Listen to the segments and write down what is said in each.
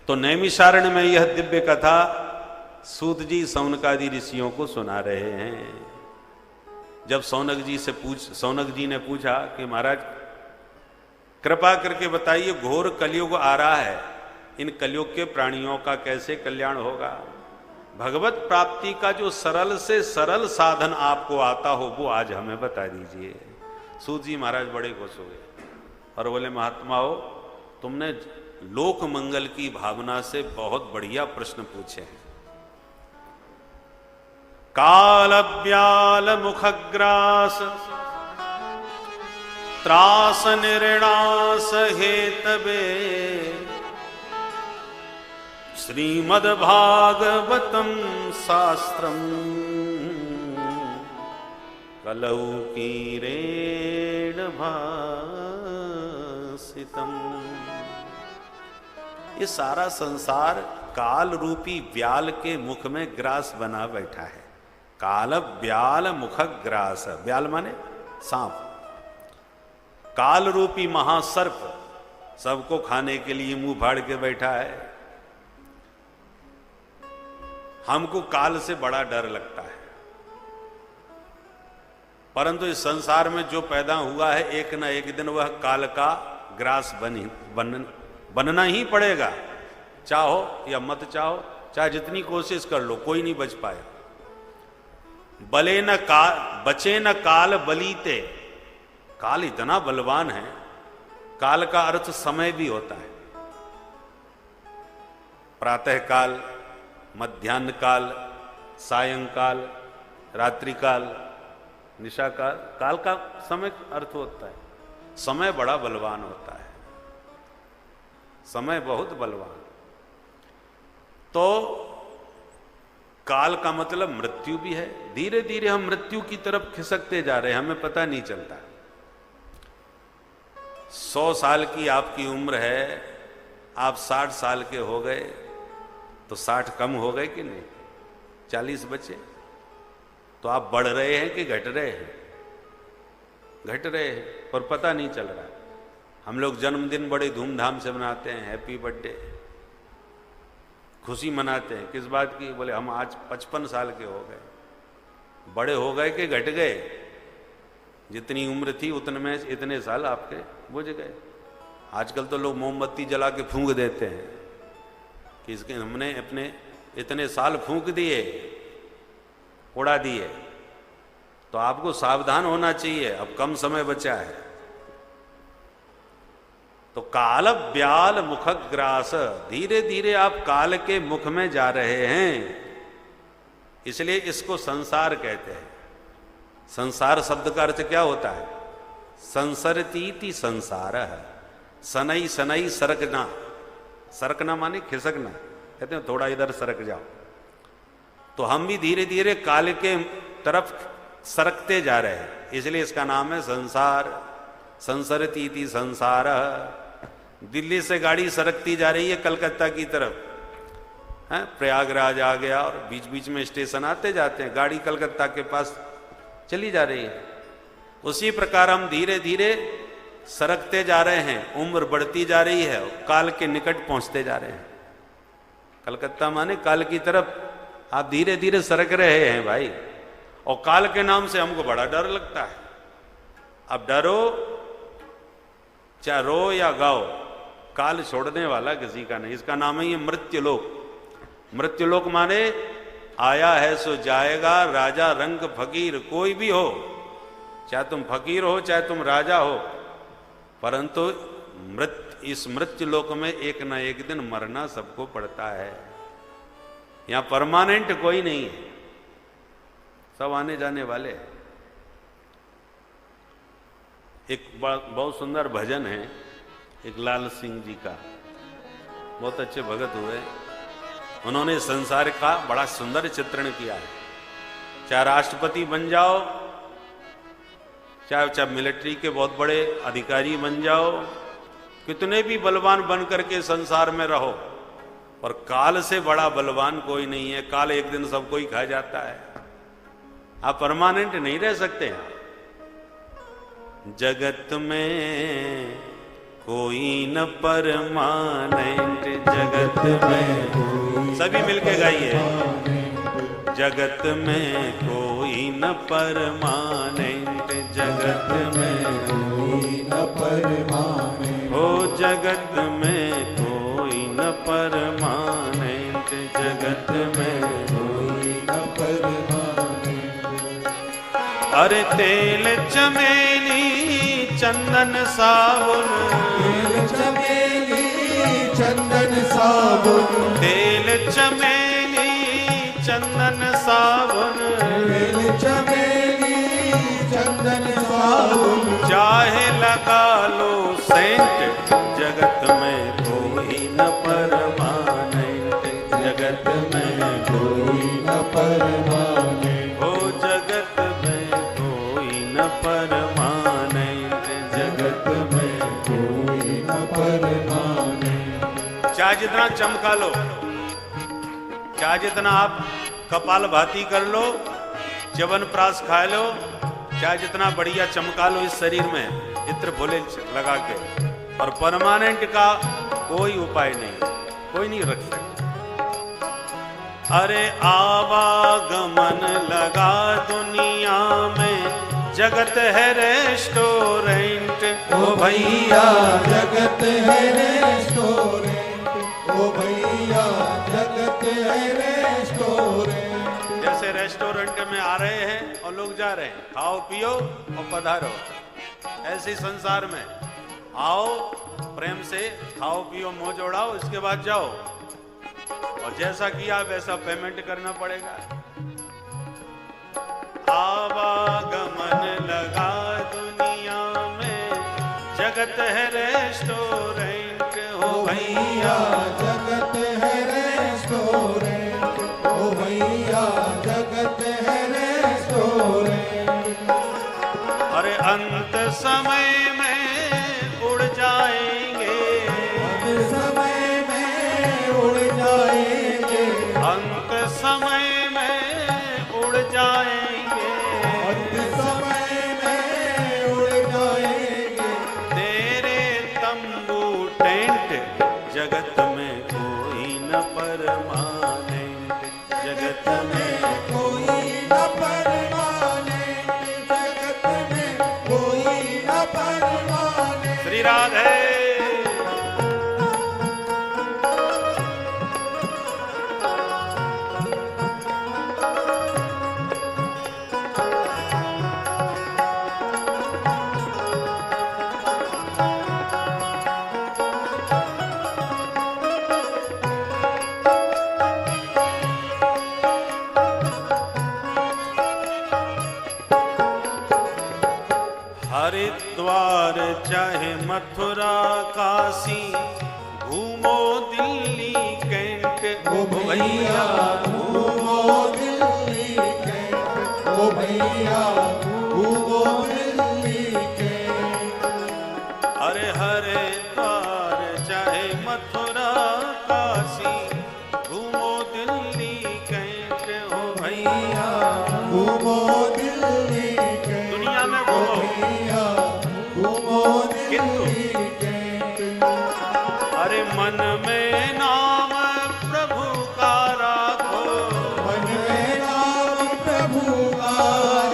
तो नैमिषारण्य में यह दिव्य कथा सूत जी सौनकादि ऋषियों को सुना रहे हैं। जब सौनक जी ने पूछा कि महाराज कृपा करके बताइए, घोर कलयुग आ रहा है, इन कलयुग के प्राणियों का कैसे कल्याण होगा? भगवत प्राप्ति का जो सरल से सरल साधन आपको आता हो वो आज हमें बता दीजिए। सूत जी महाराज बड़े खुश हो गए और बोले, महात्माओं, तुमने लोक मंगल की भावना से बहुत बढ़िया प्रश्न पूछे हैं। काल ब्याल मुखग्रास त्रास निर्णास हेतवे श्रीमद्भागवतम शास्त्रम कलौ कीरेण भासितम। ये सारा संसार काल रूपी व्याल के मुख में ग्रास बना बैठा है। काल व्याल मुख ग्रास, व्याल माने सांप, काल रूपी महासर्प सबको खाने के लिए मुंह फाड़ के बैठा है। हमको काल से बड़ा डर लगता है, परंतु इस संसार में जो पैदा हुआ है एक न एक दिन वह काल का ग्रास बनना ही पड़ेगा। चाहो या मत चाहो, चाहे जितनी कोशिश कर लो, कोई नहीं बच पाए। बचे न काल बलीते। काल इतना बलवान है, काल का अर्थ समय भी होता है। प्रातः काल, मध्याह्न काल, सायंकाल, रात्रि काल, निशा काल, काल का समय अर्थ होता है। समय बड़ा बलवान होता है, समय बहुत बलवान। तो काल का मतलब मृत्यु भी है। धीरे धीरे हम मृत्यु की तरफ खिसकते जा रहे हैं, हमें पता नहीं चलता। 100 साल की आपकी उम्र है, आप 60 साल के हो गए तो 60 कम हो गए कि नहीं? 40 बचे तो आप बढ़ रहे हैं कि घट रहे हैं? घट रहे हैं, पर पता नहीं चल रहा। हम लोग जन्मदिन बड़े धूमधाम से मनाते हैं, हैप्पी बर्थडे, खुशी मनाते हैं। किस बात की? बोले हम आज 55 साल के हो गए। बड़े हो गए कि घट गए? जितनी उम्र थी उतने में इतने साल आपके बुझ गए। आजकल तो लोग मोमबत्ती जला के फूंक देते हैं कि इसके हमने अपने इतने साल फूंक दिए, उड़ा दिए। तो आपको सावधान होना चाहिए, अब कम समय बचा है। तो काल ब्याल मुखग्रास, धीरे धीरे आप काल के मुख में जा रहे हैं, इसलिए इसको संसार कहते हैं। संसार शब्द का अर्थ क्या होता है? संसरतीति संसार, सनई सनई सरकना। सरकना माने खिसकना, कहते हैं थोड़ा इधर सरक जाओ। तो हम भी धीरे धीरे काल के तरफ सरकते जा रहे हैं, इसलिए इसका नाम है संसार। संसरतीति संसार। दिल्ली से गाड़ी सरकती जा रही है कलकत्ता की तरफ, है प्रयागराज आ गया और बीच बीच में स्टेशन आते जाते हैं, गाड़ी कलकत्ता के पास चली जा रही है। उसी प्रकार हम धीरे धीरे सरकते जा रहे हैं, उम्र बढ़ती जा रही है, काल के निकट पहुंचते जा रहे हैं। कलकत्ता माने काल की तरफ आप धीरे धीरे सरक रहे हैं भाई। और काल के नाम से हमको बड़ा डर लगता है। अब डरो चाहे रो या गाओ, काल छोड़ने वाला किसी का नहीं। इसका नाम है ये मृत्युलोक। मृत्युलोक माने आया है सो जाएगा, राजा रंग फकीर कोई भी हो, चाहे तुम फकीर हो चाहे तुम राजा हो, परंतु इस मृत्युलोक में एक न एक दिन मरना सबको पड़ता है। यहां परमानेंट कोई नहीं है, सब आने जाने वाले। एक बहुत सुंदर भजन है एक लाल सिंह जी का, बहुत अच्छे भगत हुए। उन्होंने संसार का बड़ा सुंदर चित्रण किया है। चाहे राष्ट्रपति बन जाओ, चाहे मिलिट्री के बहुत बड़े अधिकारी बन जाओ, कितने भी बलवान बन करके संसार में रहो, और काल से बड़ा बलवान कोई नहीं है। काल एक दिन सबको ही खा जाता है। आप परमानेंट नहीं रह सकते हैं। जगत में कोई न परमानेंट जगत में। सभी मिलके गाइए। जगत में कोई न परमानेंट, जगत में कोई न परमानेंट, हो जगत में कोई न परमानेंट, जगत में कोई न परमानेंट। अरे तेल चमेली चंदन साबुन, तेल चमेली चंदन साबुन, तेल चमेली चंदन साबुन, तेल चमेली चंदन साबुन, चाहे लगा लो सेंट, जगत में कोई न परमानेंट, जगत में कोई न परमानेंट, हो जगत में कोई न परमानेंट, जगत में कोई न परमानेंट। चाहे जितना चमका लो, चाहे जितना आप कपाल भाती कर लो, च्यवन प्राश खा लो, चाहे जितना बढ़िया चमका लो इस शरीर में इत्र भोले लगा के, और परमानेंट का कोई उपाय नहीं, कोई नहीं रख सकता। अरे आवागमन लगा दुनिया में, जगत है रेस्टोरेंट, ओ भैया जगत है रेस्टोरेंट, ओ भैया जगत है रेस्टोरेंट। जैसे रेस्टोरेंट में आ रहे हैं और लोग जा रहे हैं, खाओ पियो और पधारो, ऐसे ही संसार में आओ, प्रेम से खाओ पियो मौज उड़ाओ, इसके बाद जाओ, और जैसा किया वैसा पेमेंट करना पड़ेगा। आवागमन लगा दुनिया में, जगत है रेस्टोरेंट, हो भैया जगत है रेस्टोरेंट, ओ भैया जगत है रेस्टोरेंट। अरे अंत समय में उड़ जाएंगे, अंत समय में उड़ जाएंगे, अंत समय में उड़ जाएंगे, अंत समय में उड़ जाएंगे। तेरे तंबू टेंट, जगत में कोई न परमानेंट, जगत में कोई न परमानेंट, जगत में कोई न परमानेंट। श्री राधे। हरिद्वार चाहे मथुरा काशी, घूमो दिल्ली कैंट, ओ भैया घूमो दिल्ली कैंट, ओ भैया घूमो दिल्ली कैंट। अरे हरिद्वार चाहे मथुरा काशी, घूमो दिल्ली कैंट, हो भैया घूमो दिल्ली कैंट, दुनिया में ओ घूमो, भैया घूमो दिल्ली कैंट। अरे मन में नाम प्रभु का राखो, मन में नाम प्रभु का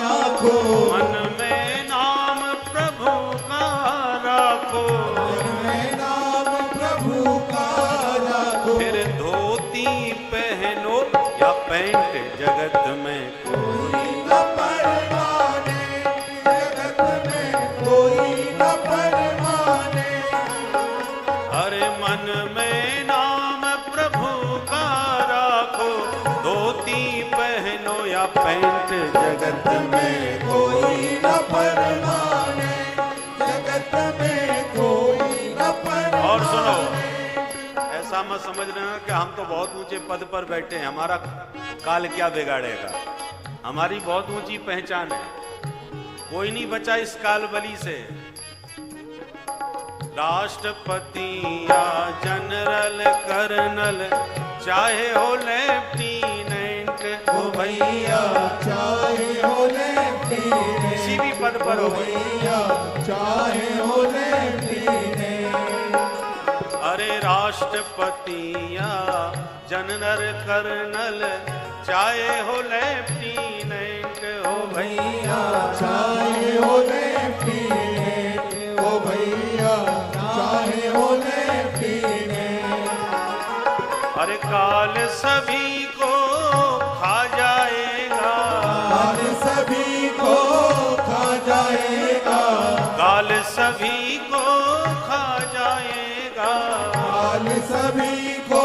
राखो, मन में नाम प्रभु का राखो, मन में नाम प्रभु का राखो। फिर धोती पहनो या पैंट, जगत में कोई न परमानेंट, जगत में कोई न परमानेंट। अरे मन में नाम प्रभु का राखो, धोती पहनो या पैंट, जगत में कोई न परमानेंट, जगत में कोई न परमानेंट। और सुनो, ऐसा मत समझ लेना कि हम तो बहुत ऊंचे पद पर बैठे हैं, हमारा काल क्या बिगाड़ेगा। हमारी बहुत ऊंची पहचान है, कोई नहीं बचा इस काल बली से। राष्ट्रपति या जनरल कर्नल, चाहे हो लेफ्टिनेंट, ओ भैया चाहे हो लेफ्टिनेंट, किसी भी पद पर हो, भैया चाहे हो लेफ्टिनेंट। राष्ट्रपतिया जनरल कर्नल चाहे हो लेफ्टिनेंट हो भैया, चाहे हो लेफ्टिनेंट हो भैया, चाहे हो लेफ्टिनेंट। अरे काल सभी को खा जाएगा, काल सभी को खा जाएगा, काल सभी को खा जाएगा, काल सभी को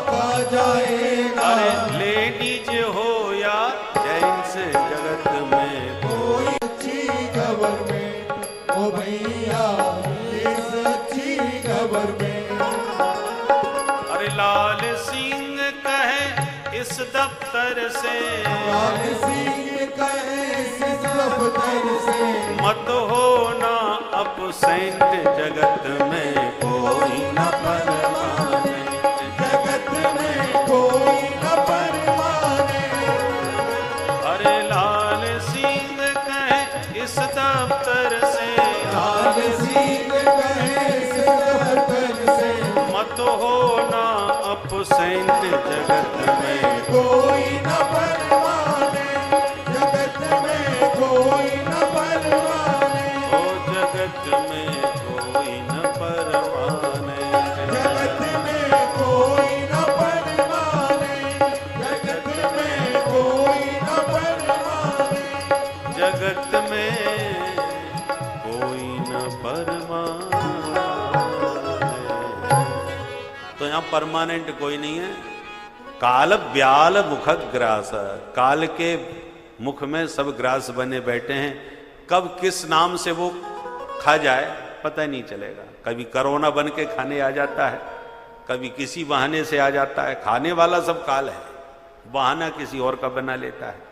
खा जाएगा। अरे लेडीज हो या जेंट्स जगत में कोई अच्छी गवर्नमेंट हो भैया, इस अच्छी गवर्नमेंट। अरे लाल सिंह कहे इस दफ्तर से, लाल सिंह कहे इस दफ्तर से, मत होना अपसेंट जगत में कोई न परमानेंट, जगत में कोई न परमानेंट। अरे लाल सिंह कहे इस दफ्तर से, लाल सिंह कहे इस दफ्तर से, मत होना अपसेंट जगत में कोई न परमानेंट, जगत में कोई न परमानेंट। ओ जगत में कोई न परमानेंट, जगत में कोई न परमानेंट, जगत में कोई न परमानेंट। जगत में कोई न परमानेंट। तो यहाँ परमानेंट कोई नहीं है। काल ब्याल मुख ग्रास, काल के मुख में सब ग्रास बने बैठे हैं, कब किस नाम से वो खा जाए पता ही नहीं चलेगा। कभी कोरोना बन के खाने आ जाता है, कभी किसी बहाने से आ जाता है। खाने वाला सब काल है, बहाना किसी और का बना लेता है।